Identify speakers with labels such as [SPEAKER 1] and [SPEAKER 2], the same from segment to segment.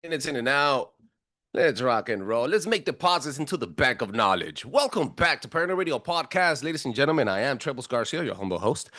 [SPEAKER 1] And it's in and out. Let's rock and roll. Let's make deposits into the bank of knowledge. Welcome back to Paranoi Radio Podcast. Ladies and gentlemen, I am Trebles Garcia, your humble host.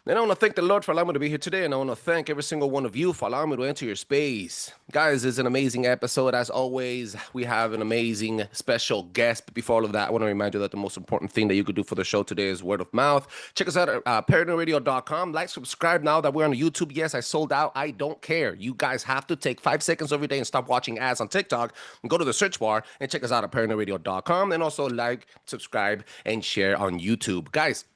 [SPEAKER 1] And I want to thank the Lord for allowing me to be here today. And I want to thank every single one of you for allowing me to enter your space. Guys, it's an amazing episode. As always, we have an amazing special guest. But before all of that, I want to remind you that the most important thing that you could do for the show today is word of mouth. Check us out at paranoidradio.com. Like, subscribe now that we're on YouTube. Yes, I sold out. I don't care. You guys have to take 5 seconds every day and stop watching ads on TikTok and go to the search bar and check us out at paranoidradio.com. And also like, subscribe, and share on YouTube. Guys,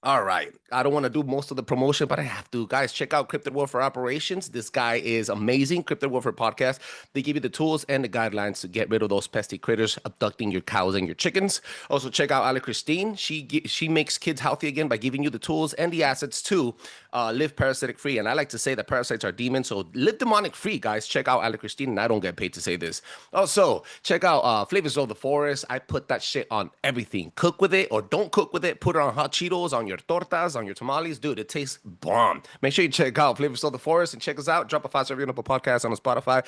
[SPEAKER 1] all right. I don't want to do most of the promotion, but I have to. Guys, check out Cryptid Warfare Operations. This guy is amazing. Cryptid Warfare Podcast. They give you the tools and the guidelines to get rid of those pesky critters abducting your cows and your chickens. Also, check out Ali Christine. She makes kids healthy again by giving you the tools and the assets to live parasitic free. And I like to say that parasites are demons, so live demonic free, guys. Check out Ali Christine, and I don't get paid to say this. Also, check out Flavors of the Forest. I put that shit on everything. Cook with it or don't cook with it. Put it on hot Cheetos, on your tortas, on your tamales. Dude, it tastes bomb. Make sure you check out Flavors of the Forest and check us out. Drop a 5-star review on Apple Podcast on Spotify.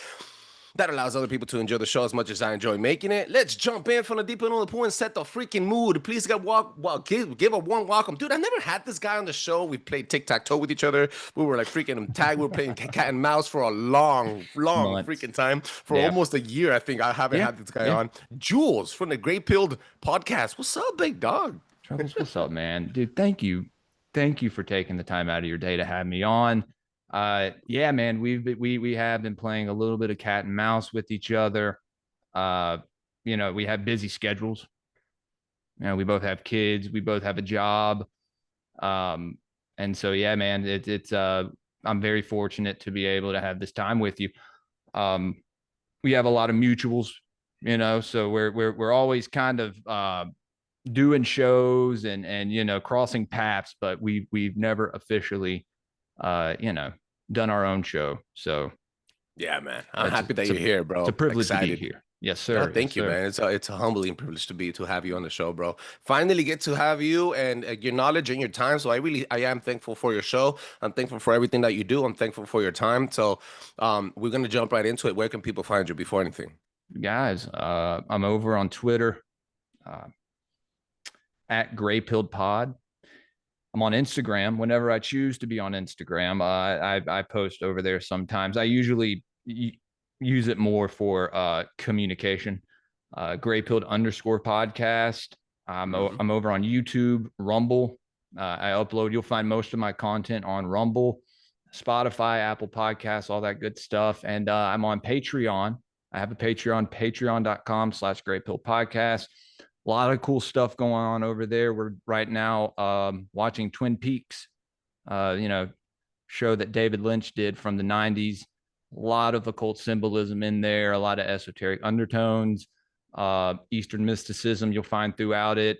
[SPEAKER 1] That allows other people to enjoy the show as much as I enjoy making it. Let's jump in from the deep end of the pool and set the freaking mood. Please give a warm welcome. Dude, I never had this guy on the show. We played tic-tac-toe with each other. We were like freaking tag. We were playing cat and mouse for a long
[SPEAKER 2] Months.
[SPEAKER 1] freaking time. For almost a year, I think. I haven't had this guy on. Jules from the Greypilled podcast. What's up, big dog?
[SPEAKER 2] Trebles, what's up, man? Dude, thank you. Thank you for taking the time out of your day to have me on. Yeah, man, we have been playing a little bit of cat and mouse with each other. We have busy schedules. We both have kids, we both have a job. And so yeah, man, I'm very fortunate to be able to have this time with you. We have a lot of mutuals, so we're always kind of doing shows and crossing paths, but we've never officially done our own show. So
[SPEAKER 1] yeah, man, I'm happy that you're here, bro.
[SPEAKER 2] It's a privilege to be here. Yes, sir.
[SPEAKER 1] Thank you, man. It's a humbling privilege to have you on the show, bro. Finally get to have you and your knowledge and your time. So I am thankful for your show. I'm thankful for everything that you do. I'm thankful for your time. So we're gonna jump right into it. Where can people find you before anything?
[SPEAKER 2] Guys, I'm over on Twitter at Greypilled Pod. I'm on Instagram whenever I choose to be on Instagram. I post over there sometimes. I usually use it more for communication. Greypilled_podcast. I'm over on YouTube, Rumble. I upload. You'll find most of my content on Rumble, Spotify, Apple Podcasts, all that good stuff. And I'm on Patreon. I have a Patreon, patreon.com/greypilledpodcast. A lot of cool stuff going on over there. We're right now watching Twin Peaks, show that David Lynch did from the 90s. A lot of occult symbolism in there, a lot of esoteric undertones, Eastern mysticism you'll find throughout it,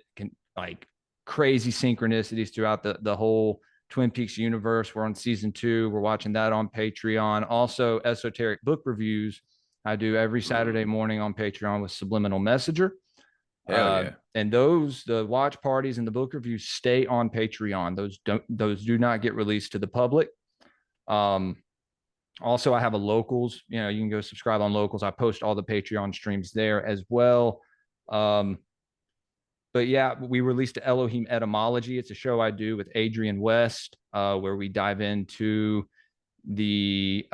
[SPEAKER 2] like crazy synchronicities throughout the whole Twin Peaks universe. We're on season 2. We're watching that on Patreon. Also, esoteric book reviews I do every Saturday morning on Patreon with Subliminal Messenger. And the watch parties and the book reviews stay on Patreon. Those do not get released to the public. Also, I have a Locals. You can go subscribe on Locals. I post all the Patreon streams there as well. But yeah, we released Elohim Etymology. It's a show I do with Adrian West, where we dive into the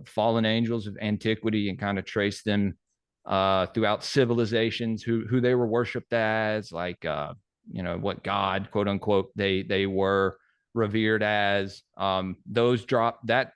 [SPEAKER 2] fallen angels of antiquity and kind of trace them throughout civilizations, who they were worshipped as, like what God, quote unquote, they were revered as. That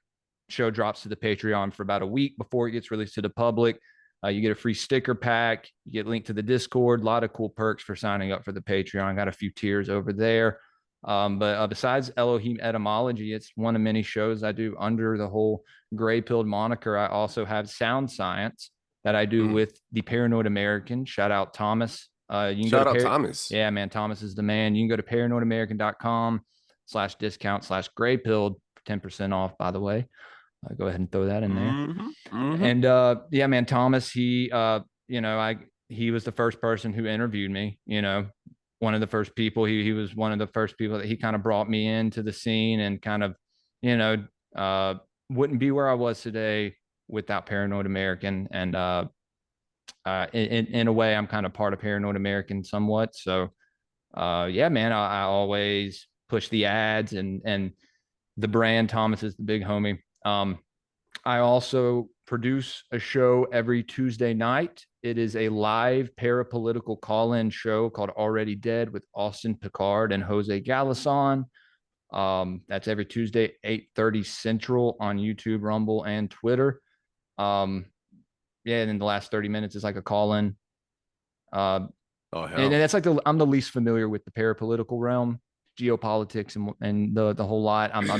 [SPEAKER 2] show drops to the Patreon for about a week before it gets released to the public. You get a free sticker pack, you get linked to the Discord, a lot of cool perks for signing up for the Patreon. Got a few tiers over there. But besides Elohim Etymology, it's one of many shows I do under the whole Greypilled moniker. I also have Sound Science that I do with the Paranoid American. Shout out Thomas.
[SPEAKER 1] Shout out Thomas.
[SPEAKER 2] Yeah, man, Thomas is the man. You can go to paranoidamerican.com/discount/greypilled for 10% off, by the way. Go ahead and throw that in there. And yeah, man, Thomas, he was the first person who interviewed me, one of the first people. He was one of the first people that he kind of brought me into the scene and kind of, wouldn't be where I was today without Paranoid American. And in a way, I'm kind of part of Paranoid American somewhat. So yeah, man, I always push the ads and the brand. Thomas is the big homie. I also produce a show every Tuesday night. It is a live parapolitical call-in show called Already Dead with Austin Picard and Jose Galison. That's every Tuesday, 8:30 Central on YouTube, Rumble, and Twitter. Yeah, and in the last 30 minutes is like a call-in. And that's like I'm the least familiar with the parapolitical realm, geopolitics, and the whole lot. I'm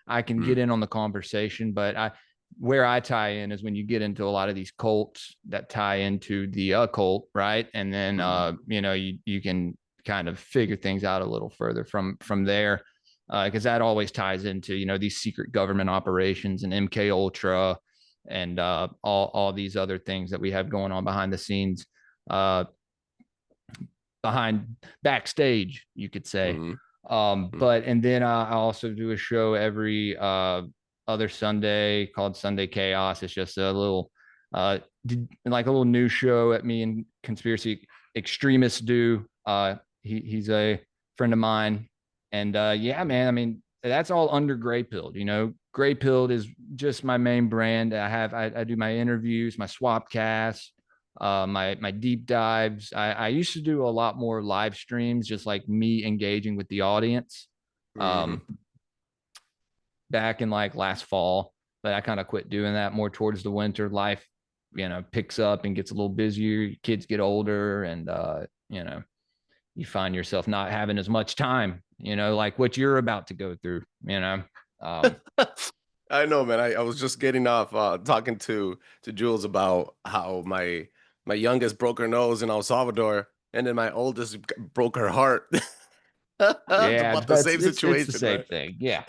[SPEAKER 2] I can get in on the conversation, but where I tie in is when you get into a lot of these cults that tie into the occult, right? And then you can kind of figure things out a little further from there, because that always ties into these secret government operations and MK Ultra and all these other things that we have going on behind the scenes, behind backstage, you could say. But and then I also do a show every other Sunday called Sunday Chaos. It's just a little like a little news show that me and conspiracy extremists do. He's a friend of mine, and yeah, man, I mean, that's all under Greypilled. Greypilled is just my main brand. I do my interviews, my swap casts, my deep dives. I used to do a lot more live streams, just like me engaging with the audience. Back in like last fall, but I kind of quit doing that more towards the winter. Life, picks up and gets a little busier. Kids get older, and you find yourself not having as much time. Like what you're about to go through.
[SPEAKER 1] I know, man. I was just getting off talking to Jules about how my youngest broke her nose in El Salvador, and then my oldest broke her heart. It's
[SPEAKER 2] Yeah,
[SPEAKER 1] about the same situation,
[SPEAKER 2] it's the same
[SPEAKER 1] right?
[SPEAKER 2] thing. Yeah.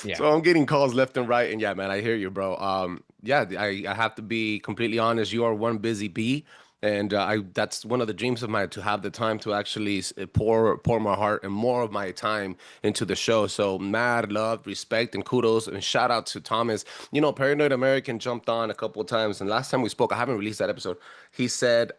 [SPEAKER 2] Yeah.
[SPEAKER 1] So I'm getting calls left and right, and yeah, man, I hear you, bro. Yeah, I have to be completely honest. You are one busy bee, and that's one of the dreams of mine, to have the time to actually pour my heart and more of my time into the show. So mad love, respect, and kudos, and shout out to Thomas. Paranoid American jumped on a couple of times, and last time we spoke, I haven't released that episode. He said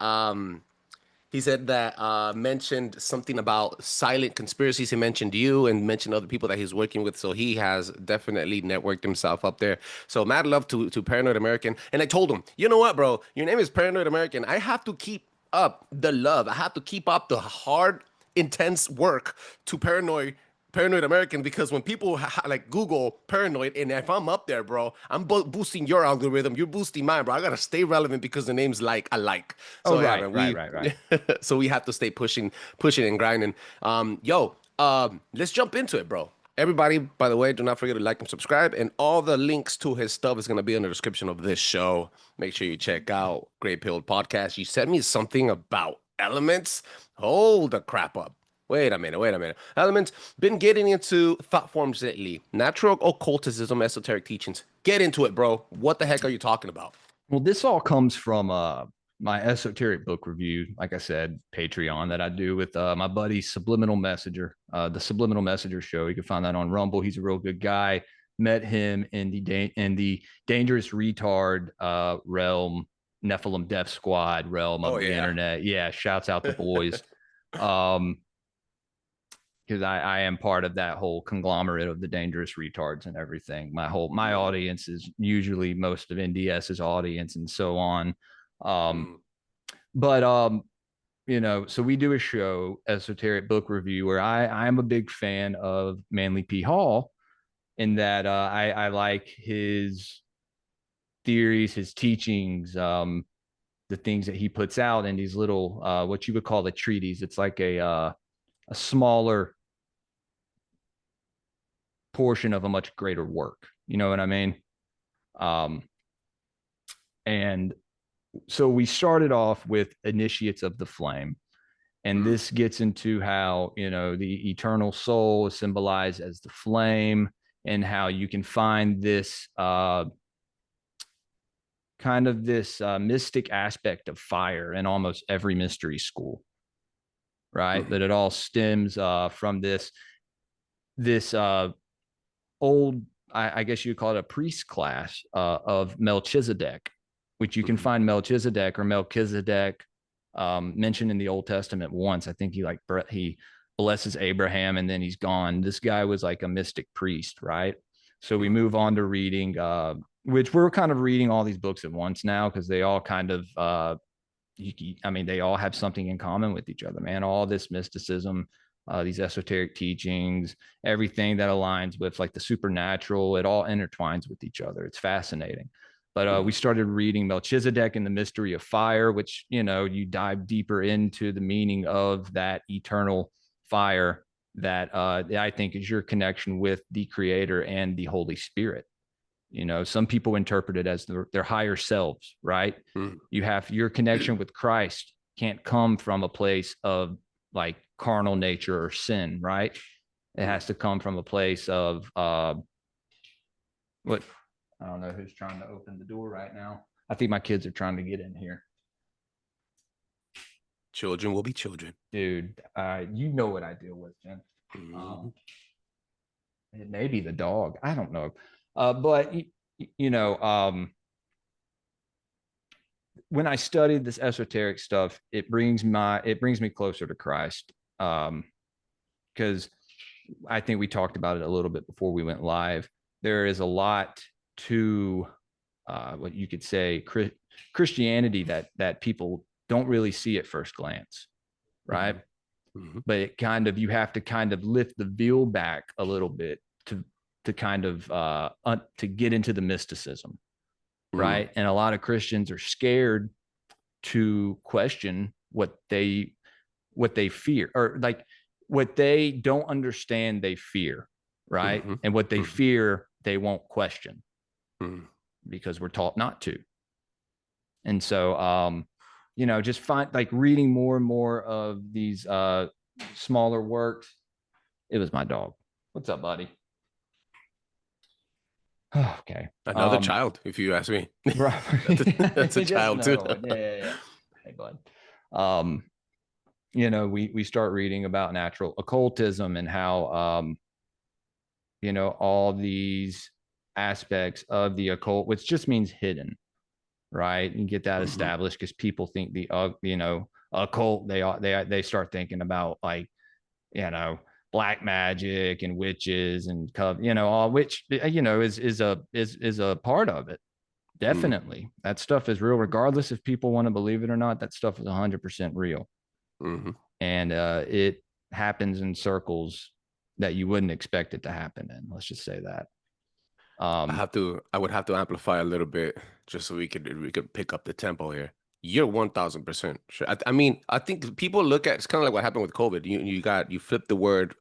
[SPEAKER 1] that mentioned something about silent conspiracies. He mentioned you and mentioned other people that he's working with. So he has definitely networked himself up there. So mad love to Paranoid American. And I told him, you know what, bro? Your name is Paranoid American. I have to keep up the love. I have to keep up the hard, intense work to Paranoid American, because when people like Google Paranoid, and if I'm up there, bro, I'm boosting your algorithm, you're boosting mine, bro. I gotta stay relevant because the name's like alike. So
[SPEAKER 2] Oh,
[SPEAKER 1] yeah,
[SPEAKER 2] right,
[SPEAKER 1] man,
[SPEAKER 2] right.
[SPEAKER 1] so we have to stay pushing and grinding. Let's jump into it, bro. Everybody, by the way, do not forget to like and subscribe, and all the links to his stuff is gonna be in the description of this show. Make sure you check out Greypilled Podcast. You sent me something about elements. Hold the crap up. Wait a minute. Elements, been getting into thought forms lately. Natural occultism, esoteric teachings. Get into it, bro. What the heck are you talking about?
[SPEAKER 2] Well, this all comes from my esoteric book review, like I said, Patreon, that I do with my buddy Subliminal Messenger, the Subliminal Messenger show. You can find that on Rumble. He's a real good guy. Met him in the dangerous retard realm, Nephilim Death Squad realm of the internet. Yeah, shouts out the boys. Because I am part of that whole conglomerate of the dangerous retards and everything. My audience is usually most of NDS's audience and so on. But so we do a show, Esoteric Book Review, where I'm a big fan of Manly P. Hall, in that I like his theories, his teachings, the things that he puts out in these little what you would call a treatise. It's like a smaller portion of a much greater work. You know what I mean? And so we started off with Initiates of the Flame. And this gets into how, the eternal soul is symbolized as the flame, and how you can find this kind of this mystic aspect of fire in almost every mystery school, right? That it all stems from this old I guess you'd call it a priest class of Melchizedek, which you can find Melchizedek or Melchizedek mentioned in the Old Testament once. I think he blesses Abraham and then he's gone. This guy was like a mystic priest, right? So we move on to reading, which we're kind of reading all these books at once now because they all kind of, they all have something in common with each other, man. All this mysticism, these esoteric teachings, everything that aligns with like the supernatural, it all intertwines with each other. It's fascinating. But we started reading Melchizedek and the Mystery of Fire, which, you dive deeper into the meaning of that eternal fire that I think is your connection with the Creator and the Holy Spirit. Some people interpret it as their higher selves, right? You have your connection with Christ can't come from a place of like carnal nature or sin, right? It has to come from a place of what I don't know who's trying to open the door right now. I think my kids are trying to get in here.
[SPEAKER 1] Children will be children.
[SPEAKER 2] Dude, you know what I deal with, Jen. It may be the dog. I don't know. But, when I studied this esoteric stuff, it brings me closer to Christ. Because I think we talked about it a little bit before we went live. There is a lot to what you could say Christianity that people don't really see at first glance, right? But it kind of, you have to kind of lift the veil back a little bit to kind of to get into the mysticism, right? And a lot of Christians are scared to question what they fear, or like what they don't understand they fear, right? And what they fear they won't question because we're taught not to. And so just find like reading more and more of these smaller works. It was my dog. What's up, buddy? Okay.
[SPEAKER 1] Another child, if you ask me.
[SPEAKER 2] Right.
[SPEAKER 1] That's a child too.
[SPEAKER 2] Yeah. Hey, bud. We start reading about natural occultism and how all these aspects of the occult, which just means hidden, right? And get that established because people think the occult, they start thinking about like black magic and witches and all, which is a part of it. Definitely. That stuff is real, regardless if people want to believe it or not. That stuff is 100% real. And it happens in circles that you wouldn't expect it to happen in. Let's just say that.
[SPEAKER 1] I would have to amplify a little bit just so we could pick up the tempo here. You're 1000% sure. I think people look at, it's kind of like what happened with COVID. You flipped the word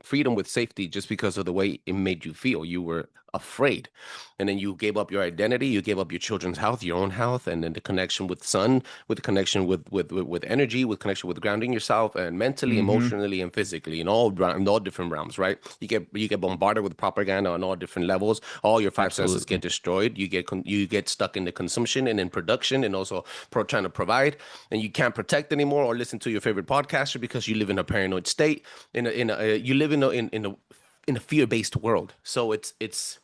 [SPEAKER 1] freedom with safety just because of the way it made you feel. You were afraid, and then you gave up your identity, you gave up your children's health, your own health, and then the connection with sun, with the connection with energy, with connection with grounding yourself, and mentally, emotionally, and physically, in all different realms, right? You get bombarded with propaganda on all different levels. All your five senses get destroyed. You get stuck in the consumption and in production, and also trying to provide, and you can't protect anymore or listen to your favorite podcaster because you live in a paranoid state. You live in a fear-based world. So it's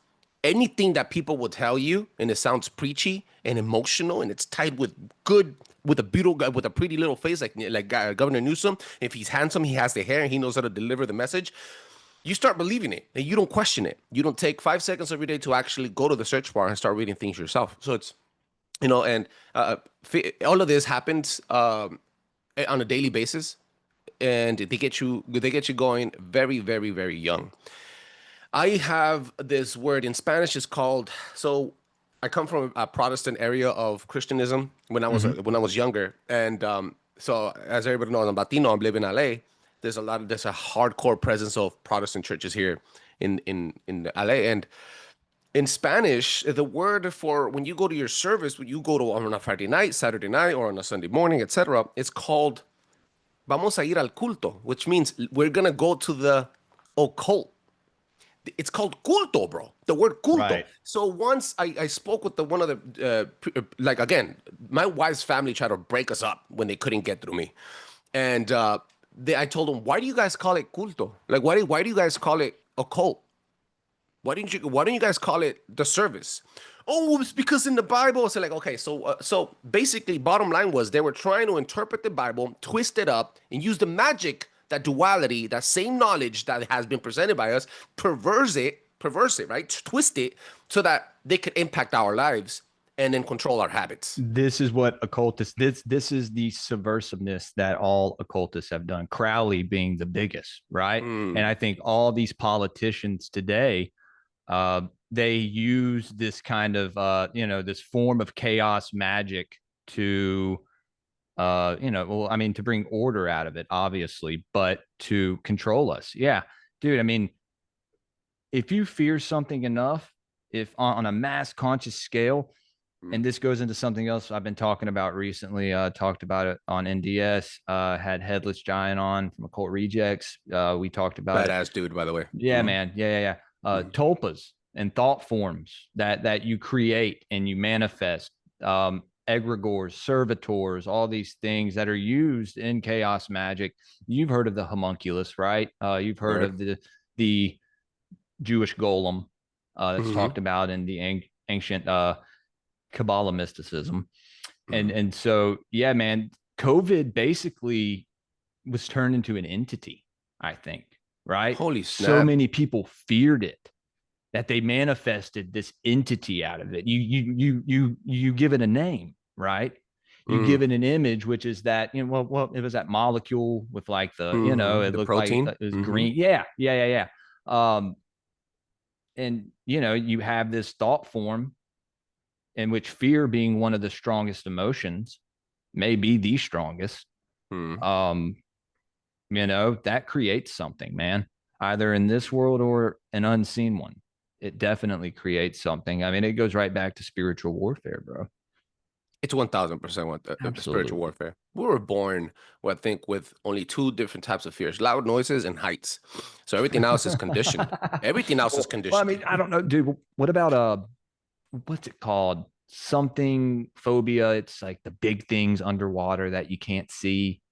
[SPEAKER 1] anything that people will tell you, and it sounds preachy and emotional, and it's tied with a beautiful guy with a pretty little face, like Governor Newsom. If he's handsome, he has the hair, and he knows how to deliver the message. You start believing it, and you don't question it. You don't take 5 seconds every day to actually go to the search bar and start reading things yourself. So it's, and all of this happens on a daily basis, and they get you going very, very, very young. I have this word in Spanish. It's called, so I come from a Protestant area of Christianism when I was younger, and so as everybody knows, I'm Latino. I live in LA. There's a hardcore presence of Protestant churches here in LA, and in Spanish, the word for when you go to your service, when you go to on a Friday night, Saturday night, or on a Sunday morning, etc., it's called "Vamos a ir al culto," which means we're gonna go to the occult. It's called culto, bro. The word culto. Right. So once I spoke with one of the again, my wife's family tried to break us up when they couldn't get through me, and I told them, why do you guys call it culto? Like why do you guys call it occult? Why don't you guys call it the service? Oh, it's because in the Bible. So like, okay, so basically, bottom line was they were trying to interpret the Bible, twist it up, and use the magic, that duality, that same knowledge that has been presented by us, perverse it, right? Twist it so that they could impact our lives and then control our habits.
[SPEAKER 2] This is what occultists, this is the subversiveness that all occultists have done, Crowley being the biggest, right? And I think all these politicians today, they use this kind of this form of chaos magic to well, I mean, to bring order out of it, obviously, but to control us. Yeah, dude, I mean, if you fear something enough, if on a mass conscious scale, and this goes into something else I've been talking about recently. Talked about it on NDS. Had Headless Giant on from Occult Rejects. We talked about
[SPEAKER 1] Badass dude, by the way.
[SPEAKER 2] Yeah, man. Yeah. Tulpas and thought forms that you create and you manifest. Egregores, servitors, all these things that are used in chaos magic. You've heard of the homunculus, right? You've heard of the Jewish golem that's talked about in the ancient Kabbalah mysticism. And so, yeah, man, COVID basically was turned into an entity, I think, right?
[SPEAKER 1] Holy snap.
[SPEAKER 2] So many people feared it that they manifested this entity out of it. You give it a name, right? You give it an image, which is that, it was that molecule with like it
[SPEAKER 1] the
[SPEAKER 2] looked
[SPEAKER 1] protein.
[SPEAKER 2] like it was green. Yeah. And you have this thought form in which fear, being one of the strongest emotions, may be the strongest. That creates something, man, either in this world or an unseen one. It definitely creates something. I mean, it goes right back to spiritual warfare, bro.
[SPEAKER 1] It's 1000% spiritual warfare. We were born, I think, with only two different types of fears: loud noises and heights. So everything else is conditioned. Everything else is conditioned.
[SPEAKER 2] Well, I mean, I don't know, dude. What about what's it called? Something phobia. It's like the big things underwater that you can't see.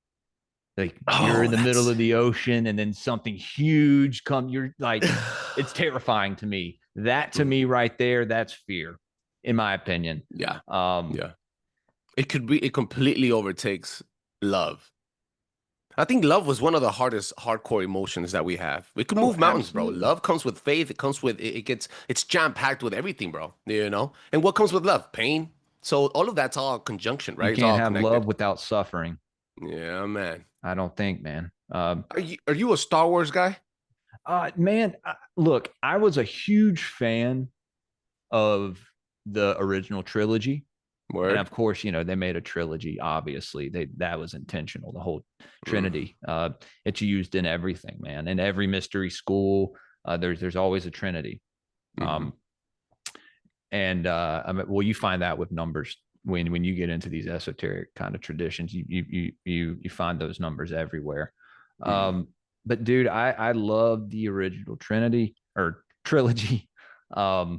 [SPEAKER 2] Like you're in the middle of the ocean and then something huge you're like, it's terrifying to me. That to me right there, that's fear, in my opinion.
[SPEAKER 1] Yeah. It completely overtakes love. I think love was one of the hardest hardcore emotions that we have. We can move mountains,
[SPEAKER 2] absolutely.
[SPEAKER 1] bro. Love comes with faith. It comes with it's jam-packed with everything, bro. And what comes with love? Pain. So all of that's all conjunction, right?
[SPEAKER 2] You can't have love without suffering.
[SPEAKER 1] Yeah, man.
[SPEAKER 2] I don't think, man.
[SPEAKER 1] Are you a Star Wars guy?
[SPEAKER 2] Man, look, I was a huge fan of the original trilogy.
[SPEAKER 1] Word.
[SPEAKER 2] And of course, they made a trilogy. Obviously, that was intentional. The whole Trinity. It's used in everything, man. In every mystery school, there's always a Trinity. Well, you find that with numbers when you get into these esoteric kind of traditions. You find those numbers everywhere. But dude, I love the original Trinity or trilogy. And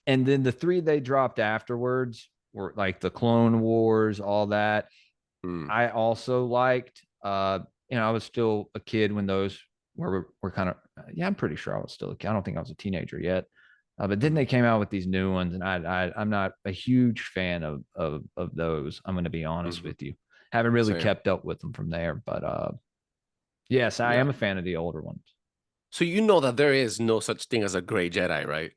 [SPEAKER 2] then the three they dropped afterwards were like the Clone Wars, all that. I also liked. I was still a kid when those were kind of. Yeah, I'm pretty sure I was still a kid. I don't think I was a teenager yet. But then they came out with these new ones, and I'm not a huge fan of those. I'm going to be honest with you. Haven't really kept up with them from there, but yes, I am a fan of the older ones.
[SPEAKER 1] So you know that there is no such thing as a gray Jedi, right?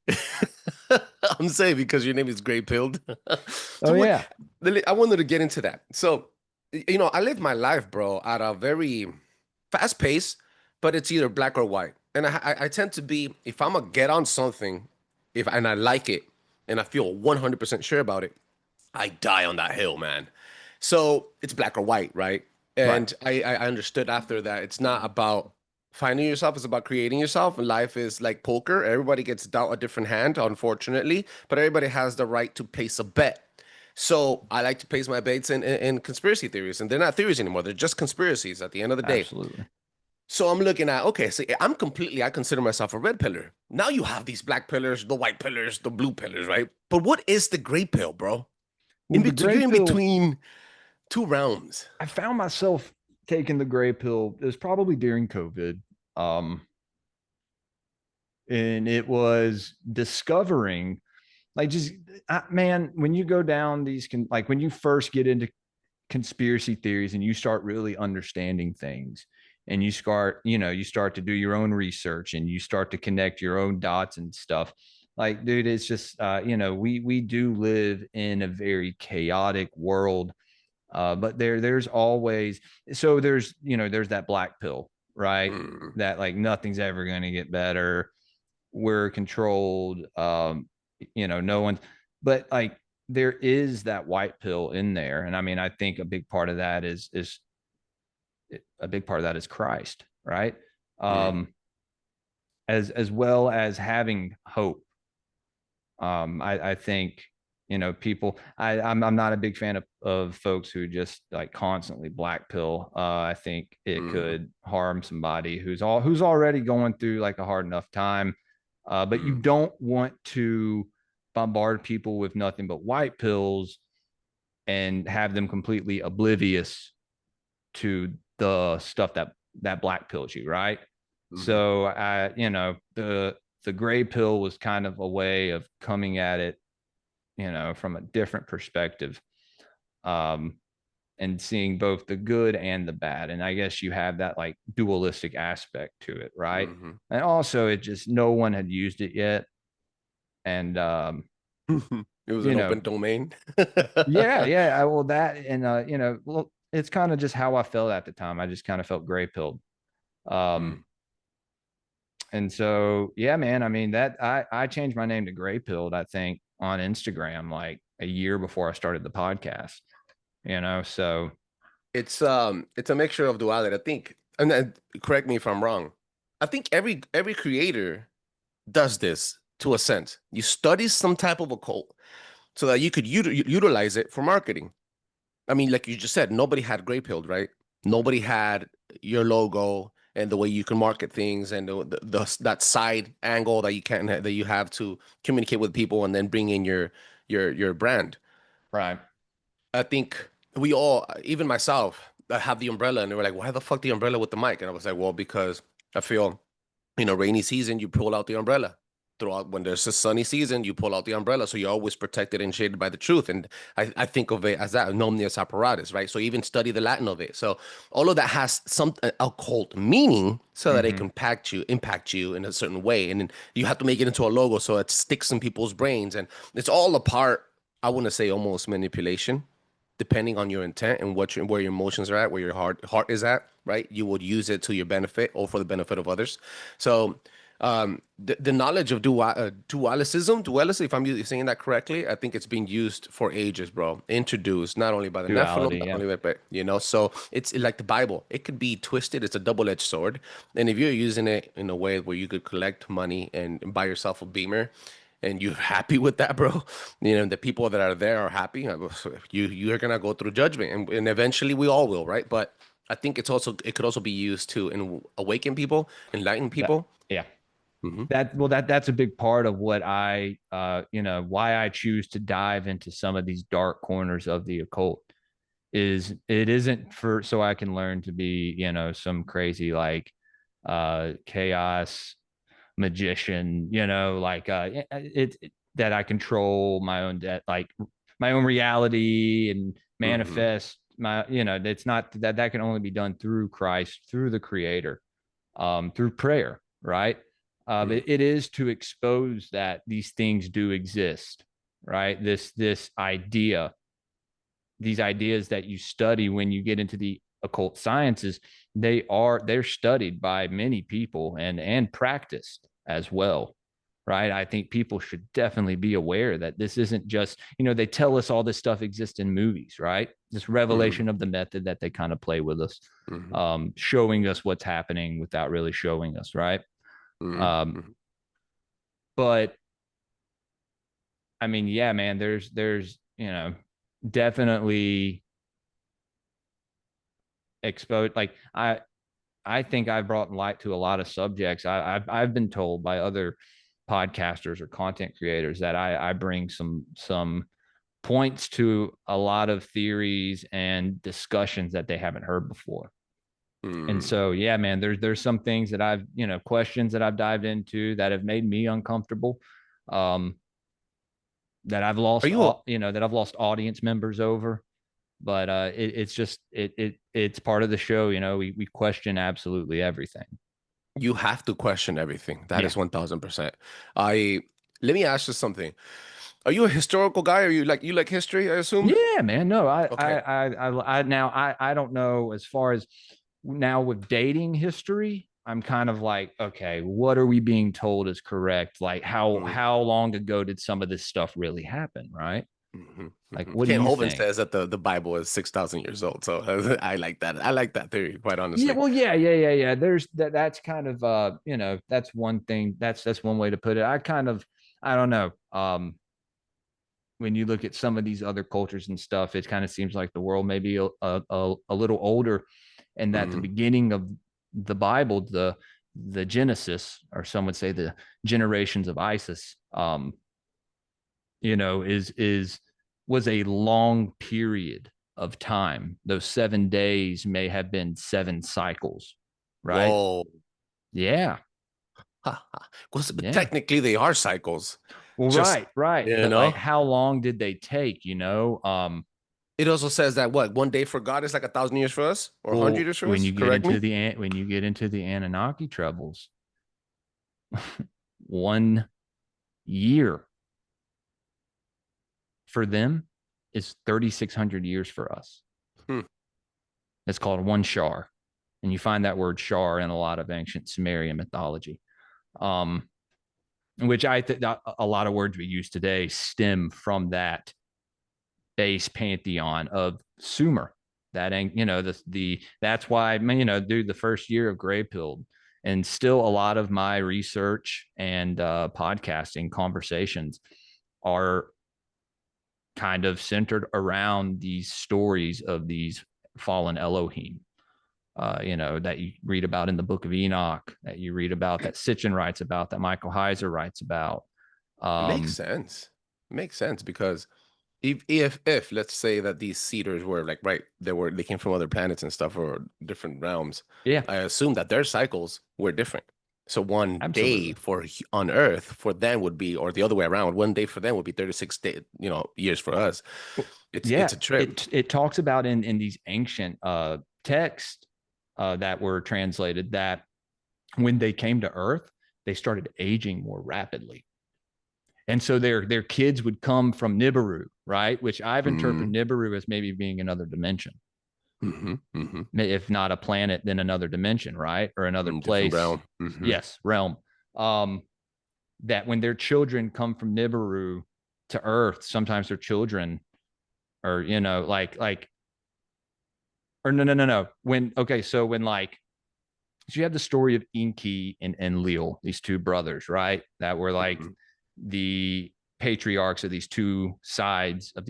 [SPEAKER 1] I'm saying because your name is Greypilled. I wanted to get into that. So, I live my life, bro, at a very fast pace, but it's either black or white. And I tend to be, if I'm gonna get on something, and I like it, and I feel 100% sure about it, I die on that hill, man. So it's black or white, right? And I understood after that it's not about finding yourself, it's about creating yourself. And life is like poker. Everybody gets dealt a different hand, unfortunately, but everybody has the right to place a bet. So I like to place my bets in conspiracy theories, and they're not theories anymore. They're just conspiracies at the end of the day.
[SPEAKER 2] Absolutely.
[SPEAKER 1] So I'm looking at, okay, so I consider myself a red pillar. Now you have these black pillars, the white pillars, the blue pillars, right? But what is the gray pill, bro? You're in between two realms.
[SPEAKER 2] I found myself taking the gray pill. It was probably during COVID. And it was discovering, like, just man, when you go down these like when you first get into conspiracy theories and you start really understanding things, and you start to do your own research, and you start to connect your own dots and stuff, like, dude, it's just we do live in a very chaotic world. But there's always, so there's that black pill, right? That, like, nothing's ever going to get better. We're controlled. No one, but, like, there is that white pill in there. And I mean, I think a big part of that is Christ, right? As well as having hope. I think, people, I'm not a big fan of folks who just, like, constantly black pill. I think it could harm somebody who's already going through, like, a hard enough time. But you don't want to bombard people with nothing but white pills and have them completely oblivious to the stuff that black pills you, right? So the gray pill was kind of a way of coming at it, from a different perspective, and seeing both the good and the bad. And I guess you have that, like, dualistic aspect to it, right? And also, it just, no one had used it yet. And
[SPEAKER 1] it was an open domain.
[SPEAKER 2] yeah. Well, that, and well, it's kind of just how I felt at the time. I just kind of felt gray pilled. And so, yeah, man, I mean, that I changed my name to Greypilled, I think, on Instagram, like, a year before I started the podcast, so
[SPEAKER 1] it's a mixture of duality, I think. And then, correct me if I'm wrong, I think every creator does this to a sense. You study some type of occult so that you could utilize it for marketing. I mean, like you just said, nobody had Greypilled, right? Nobody had your logo and the way you can market things, and that side angle that you have to communicate with people and then bring in your brand.
[SPEAKER 2] right.
[SPEAKER 1] I think we all, even myself, I have the umbrella, and they were like, "Why the fuck the umbrella with the mic?" And I was like, "Well, because I feel, rainy season, you pull out the umbrella. Throughout, when there's a sunny season, you pull out the umbrella, so you're always protected and shaded by the truth." And I think of it as that nomnius apparatus, right? So even study the Latin of it. So all of that has some occult meaning, so that it can impact you in a certain way, and then you have to make it into a logo so it sticks in people's brains, and it's all a part. I want to say almost manipulation, depending on your intent and where your emotions are at, where your heart is at, right? You would use it to your benefit or for the benefit of others. So the knowledge of dualism, if I'm saying that correctly, I think it's been used for ages, bro. Introduced not only by the Nephilim, not only but so it's like the Bible. It could be twisted. It's a double-edged sword. And if you're using it in a way where you could collect money and buy yourself a Beamer, and you're happy with that, bro, the people that are there are happy, you're gonna go through judgment, and eventually we all will, right? But I think it could also be used to awaken people, enlighten people.
[SPEAKER 2] That's a big part of what why I choose to dive into some of these dark corners of the occult. Is it isn't so I can learn to be, some crazy, like, chaos magician, that I control my own like my own reality, and manifest my, it's not that can only be done through Christ, through the Creator, through prayer, right? It is to expose that these things do exist, right? These ideas that you study when you get into the occult sciences, they're studied by many people and practiced as well, right? I think people should definitely be aware that this isn't just, they tell us all this stuff exists in movies, right? This revelation of the method that they kind of play with us, showing us what's happening without really showing us, right? But I mean, yeah, man, there's definitely exposed. Like, I think I've brought light to a lot of subjects. I've been told by other podcasters or content creators that I bring some points to a lot of theories and discussions that they haven't heard before. And so, yeah, man, there's some things that I've, questions that I've dived into that have made me uncomfortable. That I've lost, that I've lost audience members over. But it's just it's part of the show. We question absolutely everything.
[SPEAKER 1] You have to question everything. That is 1000%. Let me ask you something. Are you a historical guy? Are you like history, I assume?
[SPEAKER 2] Yeah, man. No,
[SPEAKER 1] Okay.
[SPEAKER 2] I don't know as far as now with dating history. I'm kind of like, okay, what are we being told is correct? Like how long ago did some of this stuff really happen, right? Like, what do
[SPEAKER 1] Ken
[SPEAKER 2] you
[SPEAKER 1] Hovind
[SPEAKER 2] think?
[SPEAKER 1] says that the Bible is 6,000 years old. So I like that. I like that theory, quite honestly.
[SPEAKER 2] Yeah, well, yeah. There's that's kind of that's one thing. That's one way to put it. I don't know. When you look at some of these other cultures and stuff, it kind of seems like the world may be a little older, and that the beginning of the Bible, the Genesis, or some would say the generations of ISIS, was a long period of time. Those 7 days may have been 7 cycles, right?
[SPEAKER 1] Whoa.
[SPEAKER 2] Yeah.
[SPEAKER 1] Well, technically they are cycles.
[SPEAKER 2] Well,
[SPEAKER 1] Just,
[SPEAKER 2] right. But like, how long did they take?
[SPEAKER 1] It also says that one day for God is like 1,000 years for us, or 100 years for
[SPEAKER 2] when
[SPEAKER 1] us.
[SPEAKER 2] you get
[SPEAKER 1] Correct
[SPEAKER 2] into
[SPEAKER 1] me.
[SPEAKER 2] when you get into the Anunnaki Trebles, 1 year for them is 3,600 years for us. It's called 1 shar, and you find that word shar in a lot of ancient Sumerian mythology. Which I think a lot of words we use today stem from that base pantheon of Sumer. That that's why, dude, the first year of Greypilled, and still a lot of my research and podcasting conversations are kind of centered around these stories of these fallen Elohim. That you read about in the Book of Enoch, that you read about, that Sitchin writes about, that Michael Heiser writes about.
[SPEAKER 1] It makes sense. It makes sense because if let's say that these cedars were they came from other planets and stuff, or different realms.
[SPEAKER 2] Yeah,
[SPEAKER 1] I assume that their cycles were different. So one
[SPEAKER 2] absolutely.
[SPEAKER 1] day on Earth for them would be, or the other way around, one day for them would be 36 years for us. It's a trip.
[SPEAKER 2] It talks about in these ancient texts that were translated that when they came to Earth, they started aging more rapidly. And so their kids would come from Nibiru, right? Which I've interpreted Nibiru as maybe being another dimension. If not a planet, then another dimension, right? Or another place.
[SPEAKER 1] Realm.
[SPEAKER 2] Yes, realm. That when their children come from Nibiru to Earth, sometimes their children are, or no. So you have the story of Enki and Leal, these 2 brothers, right? That were like the patriarchs of these 2 sides of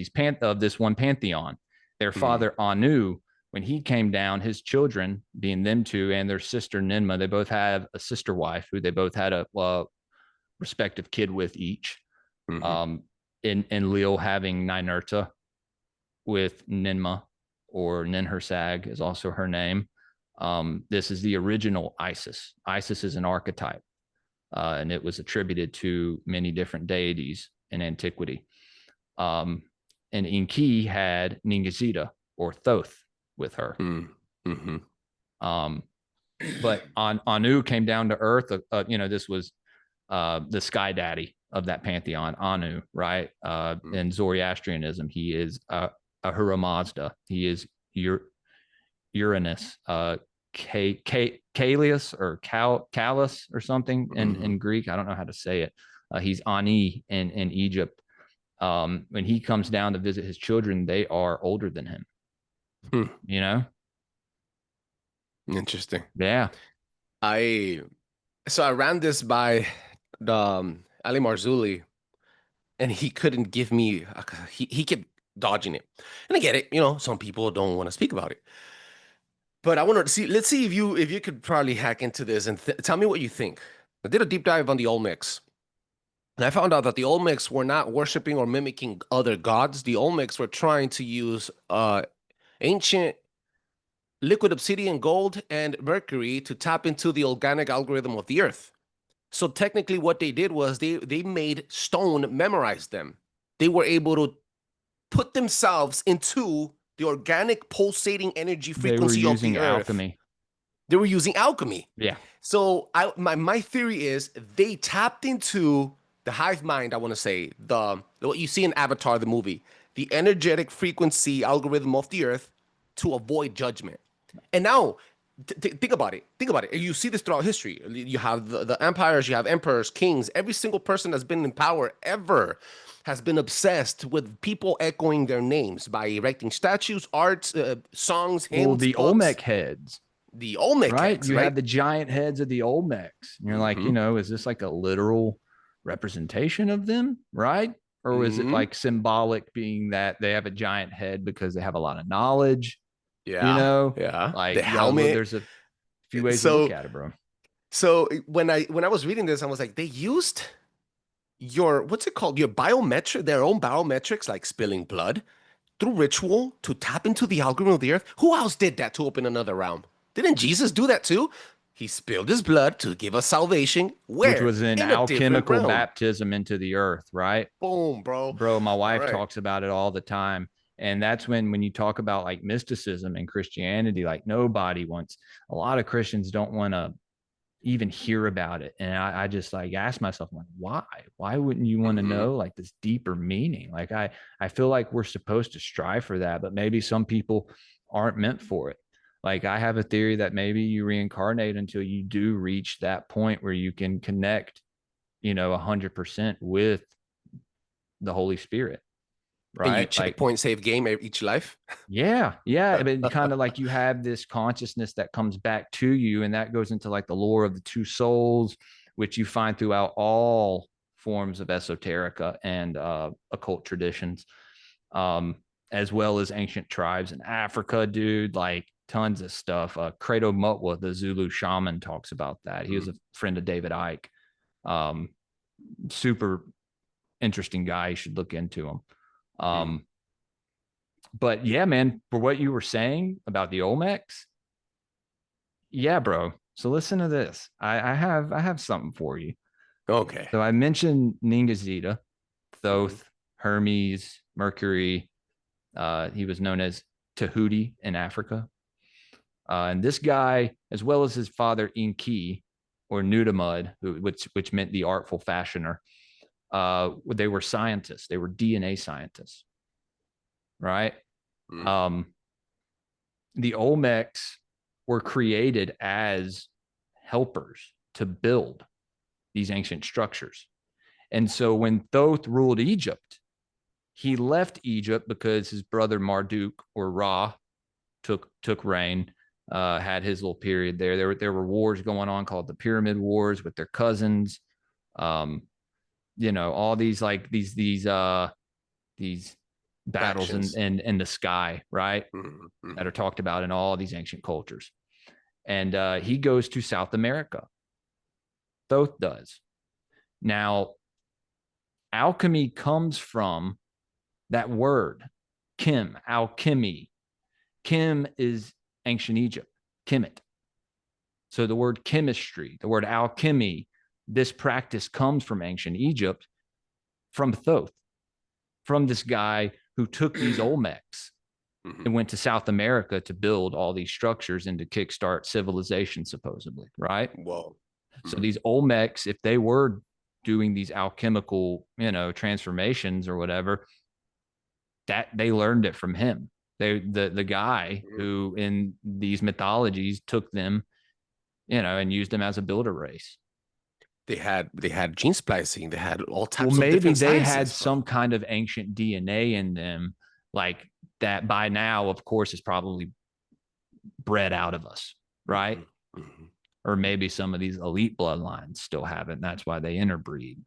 [SPEAKER 2] this one pantheon. Their father Anu, when he came down, his children, being them 2, and their sister Ninmah, they both have a sister wife who they both had a respective kid with each. And Leal having Ninurta with Ninmah, or Ninhursag is also her name. This is the original Isis. Isis is an archetype, and it was attributed to many different deities in antiquity. And Enki had Ningishzida, or Thoth, with her. But Anu came down to Earth. This was the sky daddy of that pantheon, Anu, right? In Zoroastrianism, he is Ahura Mazda. He is Uranus, Kalius or Calus or something in Greek. I don't know how to say it. He's Ani in Egypt. When he comes down to visit his children, they are older than him.
[SPEAKER 1] Interesting.
[SPEAKER 2] Yeah.
[SPEAKER 1] I ran this by Ali Marzulli, and he couldn't give me. He kept dodging it, and I get it. Some people don't want to speak about it. But I wanted to see. Let's see if you could probably hack into this and tell me what you think. I did a deep dive on the Olmecs, and I found out that the Olmecs were not worshiping or mimicking other gods. The Olmecs were trying to use ancient liquid obsidian, gold, and mercury to tap into the organic algorithm of the earth. So technically what they did was they made stone memorize them. They were able to put themselves into the organic pulsating energy
[SPEAKER 2] They were
[SPEAKER 1] frequency of the
[SPEAKER 2] using
[SPEAKER 1] earth.
[SPEAKER 2] alchemy.
[SPEAKER 1] They were using alchemy.
[SPEAKER 2] Yeah.
[SPEAKER 1] So my theory is they tapped into the hive mind, I want to say, what you see in Avatar, the movie, the energetic frequency algorithm of the earth to avoid judgment. And now, think about it. Think about it. You see this throughout history. You have the empires, you have emperors, kings. Every single person that's been in power ever has been obsessed with people echoing their names by erecting statues, arts, songs, hymns,
[SPEAKER 2] Well, the
[SPEAKER 1] books.
[SPEAKER 2] Olmec heads.
[SPEAKER 1] The Olmec
[SPEAKER 2] right?
[SPEAKER 1] heads,
[SPEAKER 2] You
[SPEAKER 1] right?
[SPEAKER 2] have the giant heads of the Olmecs. And you're like, you know, is this like a literal representation of them, right? Or is it like symbolic, being that they have a giant head because they have a lot of knowledge?
[SPEAKER 1] Yeah,
[SPEAKER 2] you know,
[SPEAKER 1] yeah.
[SPEAKER 2] like
[SPEAKER 1] The helmet.
[SPEAKER 2] there's a few ways to look at it, bro.
[SPEAKER 1] So when I was reading this, I was like, they used your what's it called? Your biometric, their own biometrics, like spilling blood, through ritual to tap into the algorithm of the earth. Who else did that to open another realm? Didn't Jesus do that too? He spilled his blood to give us salvation. Where?
[SPEAKER 2] Which was an
[SPEAKER 1] in a different
[SPEAKER 2] alchemical
[SPEAKER 1] realm.
[SPEAKER 2] baptism into the earth, right?
[SPEAKER 1] Boom, bro.
[SPEAKER 2] Bro, my wife
[SPEAKER 1] right.
[SPEAKER 2] talks about it all the time. And that's when you talk about like mysticism and Christianity, like nobody wants, a lot of Christians don't want to even hear about it. And I just like ask myself, like, why wouldn't you want to know like this deeper meaning? Like I feel like we're supposed to strive for that, but maybe some people aren't meant for it. Like I have a theory that maybe you reincarnate until you do reach that point where you can connect, 100% with the Holy Spirit. Right.
[SPEAKER 1] And you checkpoint save game each life.
[SPEAKER 2] Yeah. I mean, kind of like you have this consciousness that comes back to you, and that goes into like the lore of the two souls, which you find throughout all forms of esoterica and occult traditions, as well as ancient tribes in Africa, dude, like tons of stuff. Credo Mutwa, the Zulu shaman, talks about that. He was a friend of David Icke. Super interesting guy. You should look into him. But yeah, man, for what you were saying about the Olmecs, yeah, bro. So listen to this. I have something for you.
[SPEAKER 1] Okay.
[SPEAKER 2] So I mentioned Ningazita, Thoth, Hermes, Mercury. He was known as Tahuti in Africa. And this guy, as well as his father Inki, or Nutamud, which meant the artful fashioner, they were scientists. They were DNA scientists, right? The Olmecs were created as helpers to build these ancient structures. And so when Thoth ruled Egypt, he left Egypt because his brother Marduk, or Ra, took reign, had his little period there. There were wars going on called the Pyramid Wars with their cousins. All these like these battles in the sky, right? That are talked about in all these ancient cultures. And he goes to South America. Thoth does. Now, alchemy comes from that word, chem, alchemy. Chem is ancient Egypt, chemet. So the word chemistry, the word alchemy, this practice comes from ancient Egypt, from Thoth, from this guy who took these Olmecs and went to South America to build all these structures and to kickstart civilization, supposedly, right?
[SPEAKER 1] Whoa.
[SPEAKER 2] So these Olmecs, if they were doing these alchemical, transformations or whatever, that they learned it from him. The guy who in these mythologies took them, and used them as a builder race.
[SPEAKER 1] They had gene splicing. They had all types
[SPEAKER 2] of
[SPEAKER 1] different
[SPEAKER 2] sciences. Maybe they had
[SPEAKER 1] bro.
[SPEAKER 2] some kind of ancient DNA in them, like that by now, of course, is probably bred out of us, right? Or maybe some of these elite bloodlines still have it, and that's why they interbreed.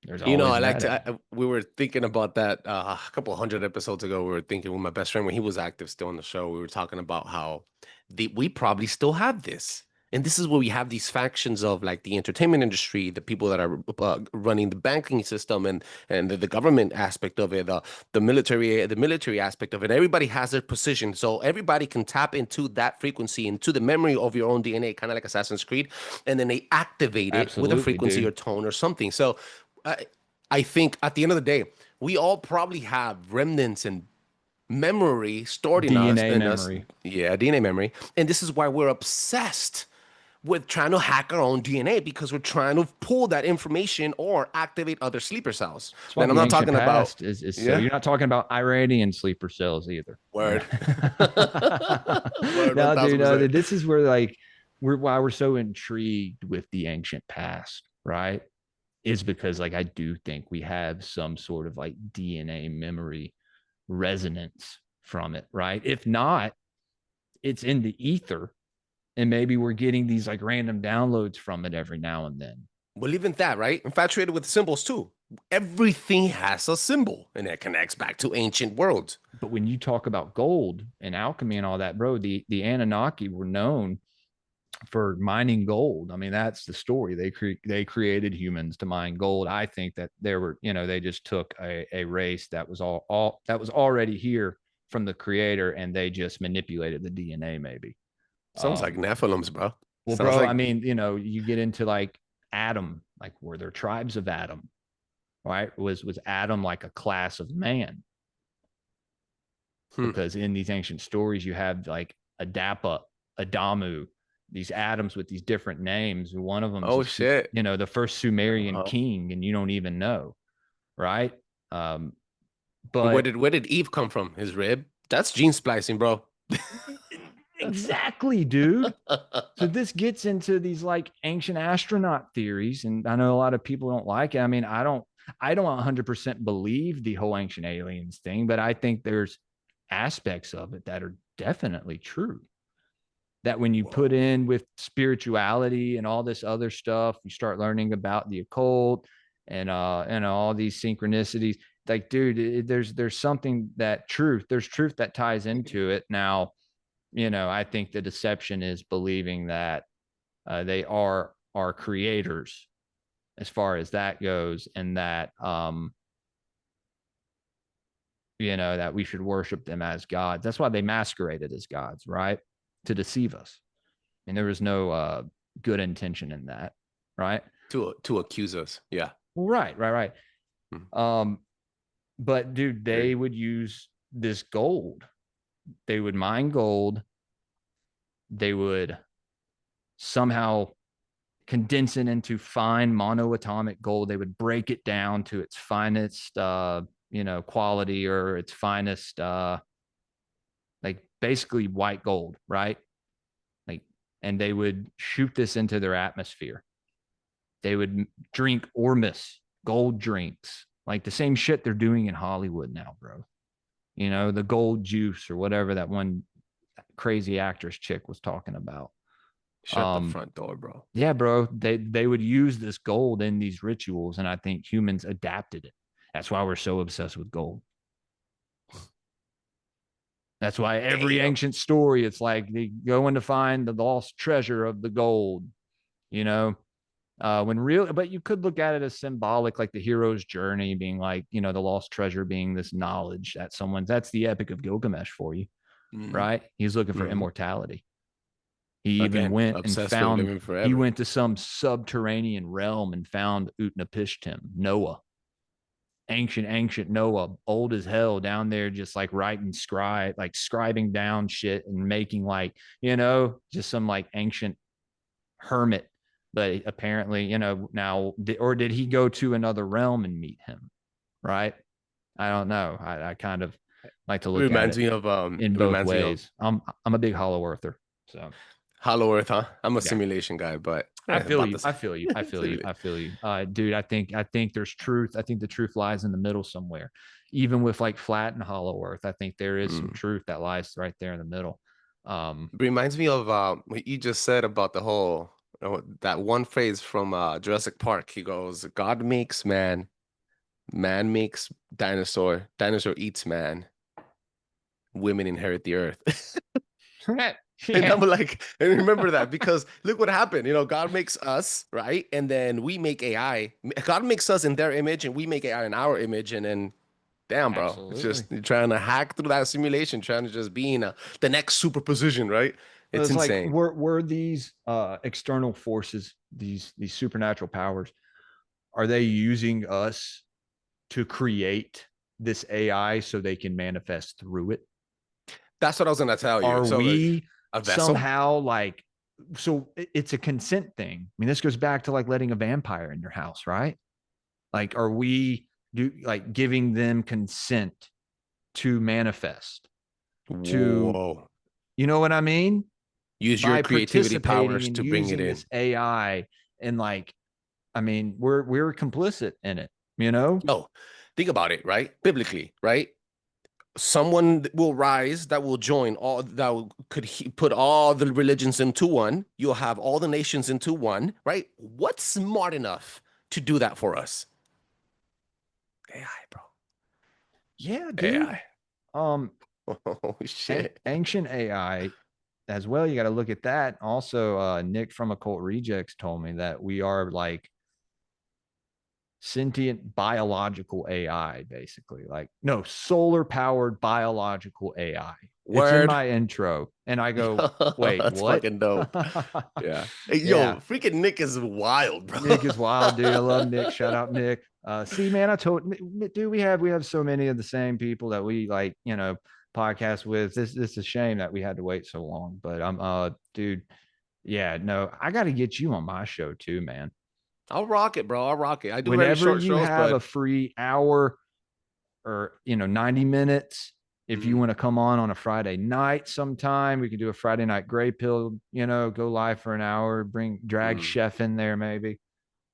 [SPEAKER 2] There's always
[SPEAKER 1] we were thinking about that a couple 100 episodes ago. We were thinking with my best friend when he was active still on the show. We were talking about how we probably still have this. And this is where we have these factions of like the entertainment industry, the people that are running the banking system, and the government aspect of it, the military aspect of it. Everybody has their position, so everybody can tap into that frequency, into the memory of your own DNA, kind of like Assassin's Creed, and then they activate it with a
[SPEAKER 2] Absolutely,
[SPEAKER 1] frequency or
[SPEAKER 2] dude.
[SPEAKER 1] tone or something. So, I think at the end of the day, we all probably have remnants and memory stored in us,
[SPEAKER 2] DNA memory.
[SPEAKER 1] yeah, DNA memory, and this is why we're obsessed with trying to hack our own DNA, because we're trying to pull that information or activate other sleeper cells.
[SPEAKER 2] That's why
[SPEAKER 1] Then I'm
[SPEAKER 2] the
[SPEAKER 1] not
[SPEAKER 2] ancient
[SPEAKER 1] talking about,
[SPEAKER 2] past is so
[SPEAKER 1] yeah,
[SPEAKER 2] you're not talking about Iranian sleeper cells either.
[SPEAKER 1] word. Word,
[SPEAKER 2] No, dude, no,
[SPEAKER 1] 1000%.
[SPEAKER 2] this is where like we're why we're so intrigued with the ancient past, right? Is because like I do think we have some sort of like DNA memory resonance from it, right? If not, it's in the ether, and maybe we're getting these like random downloads from it every now and then.
[SPEAKER 1] Well, even that, right? Infatuated with symbols too. Everything has a symbol, and it connects back to ancient worlds.
[SPEAKER 2] But when you talk about gold and alchemy and all that, bro, the Anunnaki were known for mining gold. I mean, that's the story. They created humans to mine gold. I think that there were, they just took a race that was all that was already here from the creator, and they just manipulated the DNA maybe.
[SPEAKER 1] Sounds like Nephilims, bro.
[SPEAKER 2] Well,
[SPEAKER 1] Sounds
[SPEAKER 2] bro,
[SPEAKER 1] like
[SPEAKER 2] I mean, you get into like Adam, like were there tribes of Adam, right? Was Adam like a class of man? Because in these ancient stories, you have like Adapa, Adamu, these Adams with these different names. One of them
[SPEAKER 1] oh
[SPEAKER 2] is,
[SPEAKER 1] shit.
[SPEAKER 2] the first Sumerian
[SPEAKER 1] Uh-huh.
[SPEAKER 2] king, and you don't even know, right? Um,
[SPEAKER 1] Where
[SPEAKER 2] but
[SPEAKER 1] did Eve come from? His rib? That's gene splicing, bro.
[SPEAKER 2] exactly, dude. So this gets into these like ancient astronaut theories, and I know a lot of people don't like it. I mean, I don't 100% believe the whole ancient aliens thing, but I think there's aspects of it that are definitely true. That when you put
[SPEAKER 1] Whoa.
[SPEAKER 2] in with spirituality and all this other stuff, you start learning about the occult and all these synchronicities. Like, dude, there's something that there's truth that ties into it. Now, I think the deception is believing that they are our creators as far as that goes, and that that we should worship them as gods. That's why they masqueraded as gods, right? To deceive us. And there was no good intention in that, right?
[SPEAKER 1] To accuse us. Yeah.
[SPEAKER 2] Well, right.
[SPEAKER 1] Hmm.
[SPEAKER 2] But dude, they would use this gold. They would mine gold. They would somehow condense it into fine monoatomic gold. They would break it down to its finest, quality, or its finest, like basically white gold, right? Like, and they would shoot this into their atmosphere. They would drink Ormus gold drinks, like the same shit they're doing in Hollywood now, bro. The gold juice or whatever that one crazy actress chick was talking about.
[SPEAKER 1] Shut the front door, bro.
[SPEAKER 2] Yeah, bro. They would use this gold in these rituals, and I think humans adapted it. That's why we're so obsessed with gold. That's why every
[SPEAKER 1] Damn.
[SPEAKER 2] ancient story, it's like they going to find the lost treasure of the gold, you know, when real, but you could look at it as symbolic, like the hero's journey being like, the lost treasure being this knowledge that that's the Epic of Gilgamesh for you,
[SPEAKER 1] Mm-hmm.
[SPEAKER 2] right? He's looking for
[SPEAKER 1] Mm-hmm.
[SPEAKER 2] immortality. He even
[SPEAKER 1] Again,
[SPEAKER 2] went and
[SPEAKER 1] obsessed with living
[SPEAKER 2] he
[SPEAKER 1] forever.
[SPEAKER 2] went to some subterranean realm and found Utnapishtim, Noah, ancient Noah, old as hell, down there, just like writing like scribing down shit and making like, just some like ancient hermit. But apparently, now, or did he go to another realm and meet him? Right. I don't know. I kind of like to look at
[SPEAKER 1] Reminds
[SPEAKER 2] it
[SPEAKER 1] me of
[SPEAKER 2] in both
[SPEAKER 1] reminds me of
[SPEAKER 2] ways. I'm a big Hollow Earther. So
[SPEAKER 1] Hollow Earth, huh? I'm a
[SPEAKER 2] yeah.
[SPEAKER 1] simulation guy, but
[SPEAKER 2] I feel
[SPEAKER 1] about
[SPEAKER 2] you.
[SPEAKER 1] this.
[SPEAKER 2] I feel you. I feel you. I feel you. Dude, I think there's truth. I think the truth lies in the middle somewhere. Even with like flat and hollow earth, I think there is some truth that lies right there in the middle.
[SPEAKER 1] Reminds me of what you just said about the whole that one phrase from Jurassic Park. He goes, "God makes man, man makes dinosaur, dinosaur eats man, women inherit the earth." And
[SPEAKER 2] Yeah,
[SPEAKER 1] I'm like, and remember that because look what happened. You know, God makes us, right? And then we make AI. God makes us in their image and we make AI in our image. And then, damn, bro, it's
[SPEAKER 2] absolutely.
[SPEAKER 1] just you're trying to hack through that simulation, trying to just be in the next superposition, right? It's
[SPEAKER 2] It's like
[SPEAKER 1] insane.
[SPEAKER 2] were these external forces, these supernatural powers, are they using us to create this AI so they can manifest through it?
[SPEAKER 1] That's what I was gonna tell you.
[SPEAKER 2] Are
[SPEAKER 1] So,
[SPEAKER 2] we
[SPEAKER 1] a vessel?
[SPEAKER 2] somehow like, so it's a consent thing? I mean, this goes back to like letting a vampire in your house, right? Like, are we like giving them consent to manifest, to,
[SPEAKER 1] Whoa.
[SPEAKER 2] you know what I mean?
[SPEAKER 1] Use your
[SPEAKER 2] By
[SPEAKER 1] creativity
[SPEAKER 2] participating
[SPEAKER 1] powers
[SPEAKER 2] and
[SPEAKER 1] to bring it
[SPEAKER 2] using
[SPEAKER 1] in.
[SPEAKER 2] this AI, and like, I mean, we're complicit in it, you know?
[SPEAKER 1] No, think about it, right? Biblically, right? Someone will rise that will join all could put all the religions into one. You'll have all the nations into one, right? What's smart enough to do that for us? AI, bro.
[SPEAKER 2] Yeah, dude.
[SPEAKER 1] AI.
[SPEAKER 2] Um,
[SPEAKER 1] Oh shit.
[SPEAKER 2] ancient AI as well. You got to look at that. Also, Nick from Occult Rejects told me that we are like sentient biological AI, basically. Like, no, solar powered biological AI. It's in
[SPEAKER 1] Word.
[SPEAKER 2] my intro. And I go, wait,
[SPEAKER 1] That's
[SPEAKER 2] what?
[SPEAKER 1] fucking dope. Yeah. Hey,
[SPEAKER 2] Yeah.
[SPEAKER 1] yo, freaking Nick is wild,
[SPEAKER 2] Nick is wild, dude. I love
[SPEAKER 1] bro.
[SPEAKER 2] Nick. Shout out Nick. See, man, I told, dude, we have so many of the same people that we like, podcast with. This is a shame that we had to wait so long. But I'm dude, yeah, no, I gotta get you on my show too, man.
[SPEAKER 1] I'll rock it, bro. I'll rock it. I do very
[SPEAKER 2] Whenever
[SPEAKER 1] short
[SPEAKER 2] you
[SPEAKER 1] shows,
[SPEAKER 2] have a
[SPEAKER 1] but
[SPEAKER 2] free hour or 90 minutes, if you
[SPEAKER 1] mm,
[SPEAKER 2] want to come on a Friday night sometime, we could do a Friday night Greypilled, go live for an hour, drag
[SPEAKER 1] mm,
[SPEAKER 2] chef in there maybe.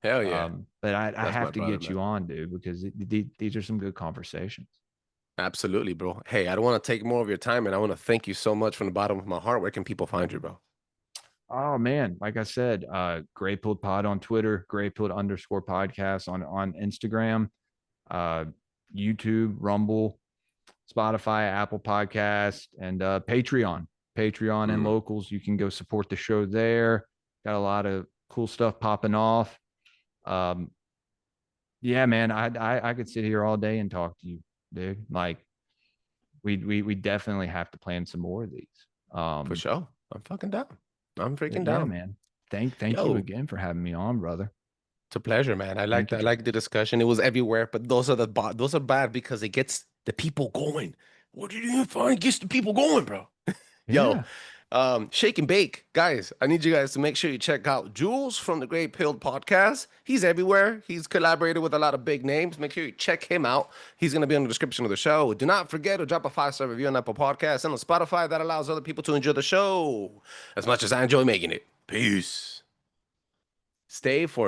[SPEAKER 1] hell yeah.
[SPEAKER 2] But I
[SPEAKER 1] That's my
[SPEAKER 2] have to
[SPEAKER 1] brother,
[SPEAKER 2] get
[SPEAKER 1] man.
[SPEAKER 2] you on, dude, because these are some good conversations.
[SPEAKER 1] Absolutely, bro. Hey, I don't want to take more of your time, and I want to thank you so much from the bottom of my heart. Where can people find you, bro?
[SPEAKER 2] Oh man, like I said, Greypilled Pod on Twitter, Greypilled_podcast on Instagram, uh, YouTube, Rumble, Spotify, Apple Podcast, and Patreon and
[SPEAKER 1] Mm,
[SPEAKER 2] locals. You can go support the show there. Got a lot of cool stuff popping off. Um, yeah, man, I could sit here all day and talk to you, dude. Like we definitely have to plan some more of these.
[SPEAKER 1] for sure. I'm fucking down. I'm
[SPEAKER 2] But
[SPEAKER 1] freaking
[SPEAKER 2] yeah,
[SPEAKER 1] down.
[SPEAKER 2] man. Thank you
[SPEAKER 1] Yo,
[SPEAKER 2] again for having me on, brother.
[SPEAKER 1] it's a pleasure, man. I like
[SPEAKER 2] Thank you.
[SPEAKER 1] that. I like the discussion. It was everywhere, but those are bad because it gets the people going. What did you find gets the people going, bro? Yo,
[SPEAKER 2] Yeah.
[SPEAKER 1] shake and bake, guys. I need you guys to make sure you check out Jules from the Greypilled podcast. He's everywhere. He's collaborated with a lot of big names. Make sure you check him out. He's gonna be on the description of the show. Do not forget to drop a 5-star review on Apple Podcasts and on Spotify. That allows other people to enjoy the show as much as I enjoy making it. Peace. Stay for